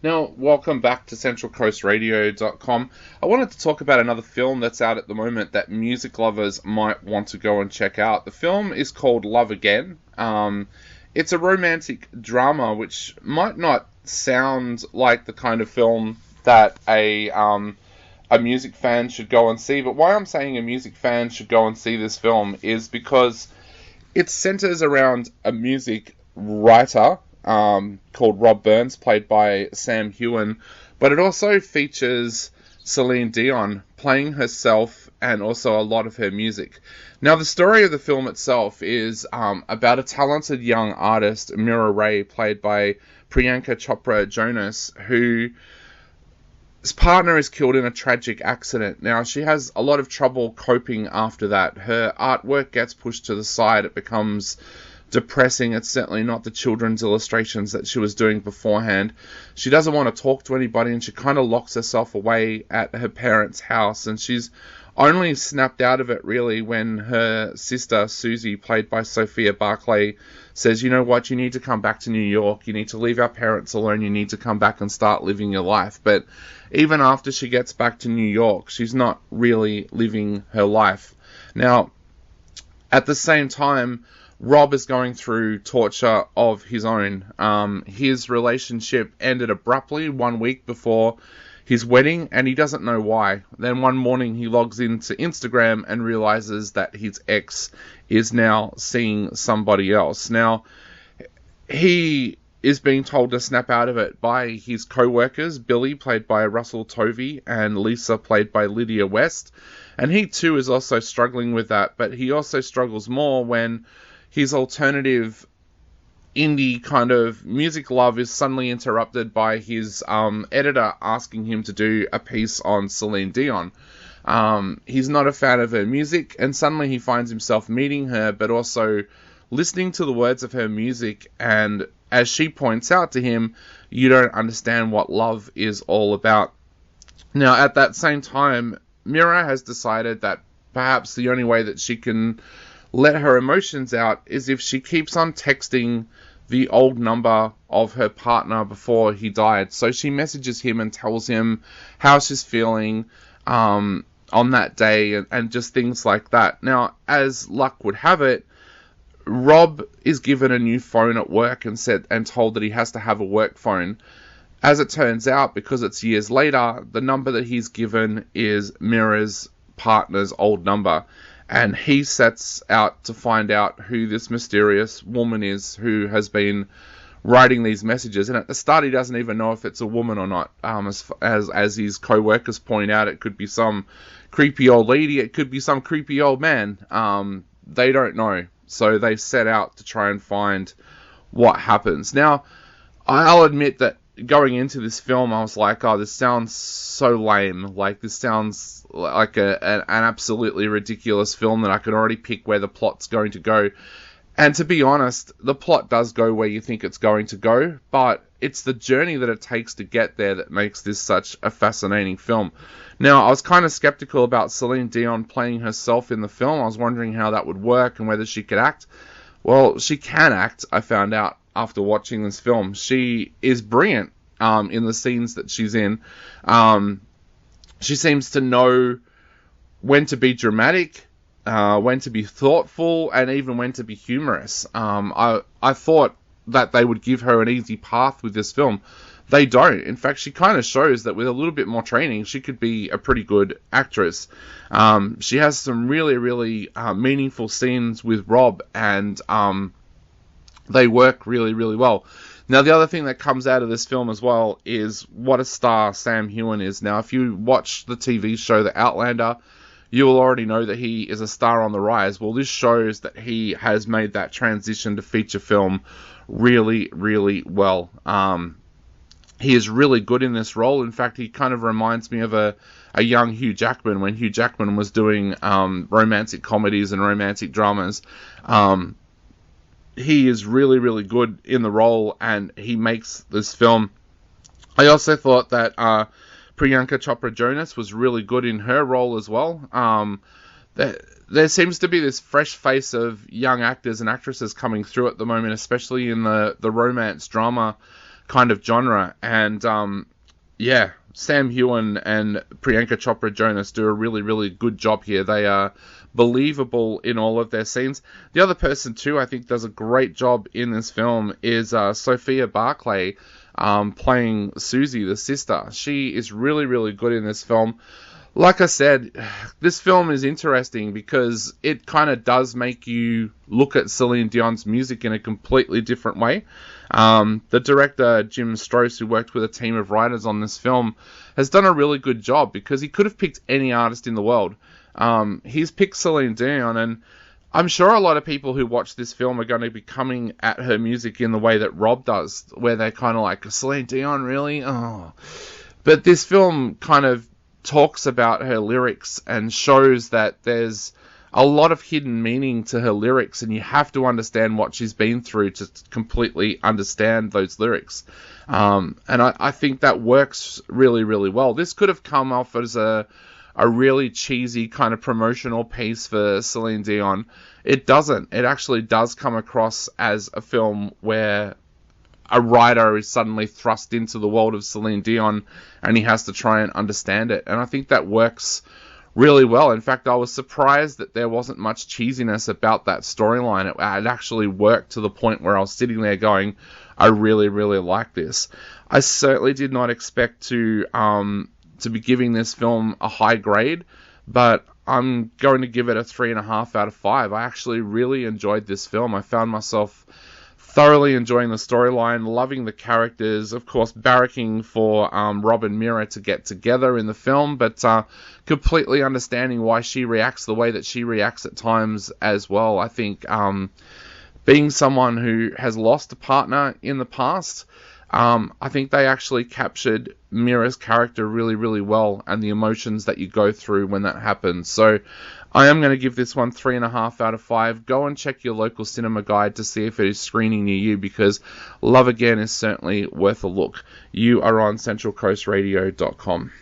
Now, welcome back to centralcoastradio.com. I wanted to talk about another film that's out at the moment that music lovers might want to go and check out. The film is called Love Again. It's a romantic drama, which might not sound like the kind of film that a music fan should go and see, but why I'm saying a music fan should go and see this film is because it centers around a music writer called Rob Burns, played by Sam Heughan, but it also features Celine Dion playing herself and also a lot of her music. Now, the story of the film itself is about a talented young artist, Mira Ray, played by Priyanka Chopra Jonas, whose partner is killed in a tragic accident. Now, she has a lot of trouble coping after that. Her artwork gets pushed to the side. It becomes depressing. It's certainly not the children's illustrations that she was doing beforehand. She doesn't want to talk to anybody, and she kind of locks herself away at her parents' house, and she's only snapped out of it really when her sister Susie, played by Sophia Barclay, says, you know what, you need to come back to New York, you need to leave our parents alone, you need to come back and start living your life. But even after she gets back to New York, she's not really living her life. Now, at the same time, Rob is going through torture of his own. His relationship ended abruptly 1 week before his wedding, and he doesn't know why. Then one morning he logs into Instagram and realizes that his ex is now seeing somebody else. Now, he is being told to snap out of it by his co-workers, Billy, played by Russell Tovey, and Lisa, played by Lydia West. And he too is also struggling with that, but he also struggles more when his alternative indie kind of music love is suddenly interrupted by his editor asking him to do a piece on Celine Dion. He's not a fan of her music, and suddenly he finds himself meeting her, but also listening to the words of her music, and as she points out to him, you don't understand what love is all about. Now, at that same time, Mira has decided that perhaps the only way that she can let her emotions out is if she keeps on texting the old number of her partner before he died. So she messages him and tells him how she's feeling on that day, and just things like that. Now, as luck would have it, Rob is given a new phone at work and told that he has to have a work phone. As it turns out, because it's years later, the number that he's given is Mira's partner's old number. And he sets out to find out who this mysterious woman is who has been writing these messages. And at the start, he doesn't even know if it's a woman or not. As his co-workers point out, it could be some creepy old lady, it could be some creepy old man. They don't know. So they set out to try and find what happens. Now, I'll admit that going into this film, I was like, oh, this sounds so lame. Like, this sounds like an absolutely ridiculous film that I can already pick where the plot's going to go. And to be honest, the plot does go where you think it's going to go, but it's the journey that it takes to get there that makes this such a fascinating film. Now, I was kind of skeptical about Celine Dion playing herself in the film. I was wondering how that would work and whether she could act. Well, she can act, I found out after watching this film. She is brilliant in the scenes that she's in. She seems to know when to be dramatic, when to be thoughtful, and even when to be humorous. I thought that they would give her an easy path with this film. They don't. In fact, she kind of shows that with a little bit more training, she could be a pretty good actress. She has some really, really meaningful scenes with Rob, and they work really, really well. Now, the other thing that comes out of this film as well is what a star Sam Heughan is. Now, if you watch the TV show The Outlander, you will already know that he is a star on the rise. Well, this shows that he has made that transition to feature film really, really well. He is really good in this role. In fact, he kind of reminds me of a young Hugh Jackman when Hugh Jackman was doing romantic comedies and romantic dramas. He is really, really good in the role, and he makes this film. I also thought that Priyanka Chopra Jonas was really good in her role as well. There seems to be this fresh face of young actors and actresses coming through at the moment, especially in the romance drama kind of genre. And yeah, Sam Heughan and Priyanka Chopra Jonas do a really, really good job here. They are believable in all of their scenes. The other person too, I think, does a great job in this film is Sophia Barclay, playing Susie, the sister. She is really, really good in this film. Like I said, this film is interesting because it kind of does make you look at Celine Dion's music in a completely different way. The director, Jim Stross, who worked with a team of writers on this film, has done a really good job because he could have picked any artist in the world. He's picked Celine Dion, and I'm sure a lot of people who watch this film are going to be coming at her music in the way that Rob does, where they're kind of like, Celine Dion, really? Oh. But this film kind of talks about her lyrics and shows that there's a lot of hidden meaning to her lyrics, and you have to understand what she's been through to completely understand those lyrics. And I think that works really, really well. This could have come off as a really cheesy kind of promotional piece for Celine Dion. It doesn't. It actually does come across as a film where a writer is suddenly thrust into the world of Celine Dion and he has to try and understand it. And I think that works really well. In fact, I was surprised that there wasn't much cheesiness about that storyline. It actually worked to the point where I was sitting there going, I really, really like this. I certainly did not expect to be giving this film a high grade, but I'm going to give it a 3.5 out of 5. I actually really enjoyed this film. I found myself thoroughly enjoying the storyline, loving the characters, of course barracking for Rob and Mira to get together in the film, but completely understanding why she reacts the way that she reacts at times as well. I think being someone who has lost a partner in the past, I think they actually captured Mira's character really, really well, and the emotions that you go through when that happens. So I am going to give this one 3.5 out of 5. Go and check your local cinema guide to see if it is screening near you, because Love Again is certainly worth a look. You are on centralcoastradio.com.